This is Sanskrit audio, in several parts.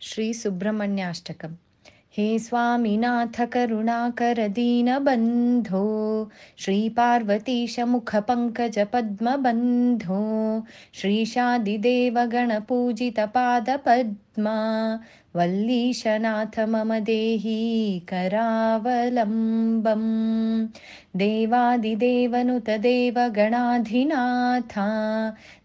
श्री सुब्रह्मण्याष्टकम्। हे स्वामिनाथ करुणाकर दीनबन्धो, श्रीपार्वतीश मुखपङ्कज पद्मबन्धो, श्रीशादिदेव गणपूजितपादपद्मा, वल्लीशनाथ मम देहि करावलम्बम्। देवादिदेवनुत देवगणाधिनाथा,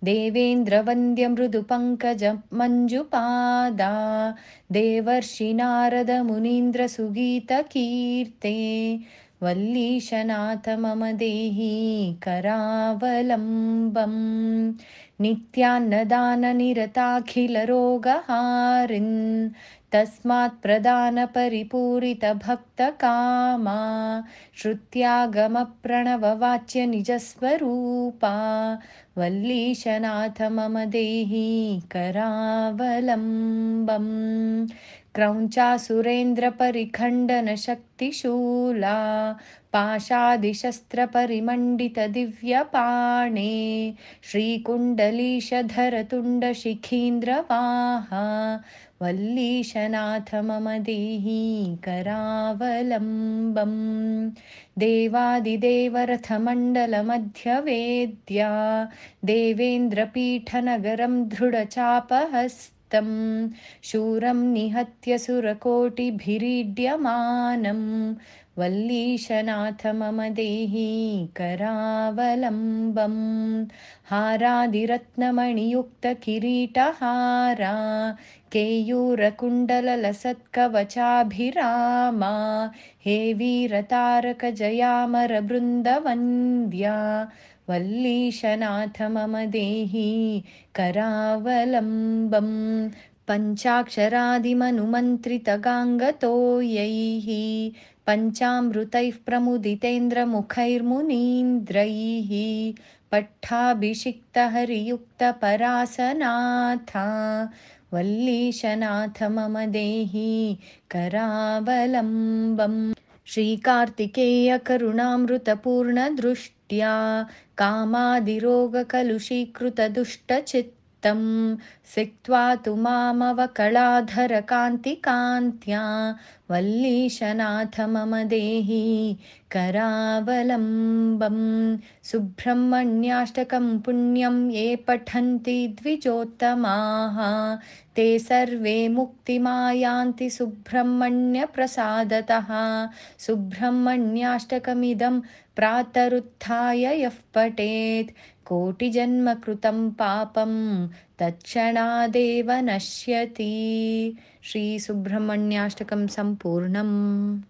देवेन्द्रवन्द्य मृदुपङ्कज मञ्जुपादा, देवर्षि नारद मुनीन्द्र सुगीतकीर्ते, वल्लीशनाथ मम देहि करावलम्बम्। नित्यान्नदाननिरताखिलरोगहारिन्, तस्मात् प्रदानपरिपूरितभक्तकामा, श्रुत्यागमप्रणववाच्य निजस्वरूपा, वल्लीशनाथ मम देहि करावलम्बम्। क्रौञ्चासुरेन्द्रपरिखण्डनशक्तिशूला, पाशादिशस्त्रपरिमण्डितदिव्यपाणे, श्रीकुण्डलीशधरतुण्डशिखीन्द्रवाहा, वल्लीशनाथ मम देहि करावलम्बम्। देवादिदेवरथमण्डलमध्यवेद्या, देवेन्द्रपीठनगरं दृढचापहस्तं, शूरं निहत्य सुरकोटिभिरीड्यमानं, वल्लीशनाथ मम देहि करावलम्बम्। हारादिरत्नमणियुक्तकिरीटहारा, केयूरकुण्डललसत्कवचाभिरामा, हे वीरतारकजयामरबृन्दवन्द्या, वल्लीशनाथ मम देहि करावलम्बम्। पञ्चाक्षरादिमनुमन्त्रितगाङ्गतोयैः, पञ्चामृतैः प्रमुदितेन्द्रमुखैर्मुनीन्द्रैः, पट्टाभिषिक्तहरियुक्तपरासनाथा, वल्लीशनाथ मम देहि करावलम्बम्। श्रीकार्तिकेयकरुणामृतपूर्णदृष्ट्या, कामादिरोगकलुषीकृतदुष्टचित्तं, सिक्त्वा तु मामवकलाधरकान्तिकान्त्या, वल्लीशनाथ मम देहि करावलम्बम्। सुब्रह्मण्याष्टकं पुण्यं ये पठन्ति द्विजोत्तमाः, ते सर्वे मुक्तिमायान्ति सुब्रह्मण्यप्रसादतः। सुब्रह्मण्याष्टकमिदं प्रातरुत्थाय यः पठेत्, कोटिजन्मकृतं पापं तत्क्षणादेव नश्यति। श्री सुब्रह्मण्याष्टकं सम्पूर्णम्।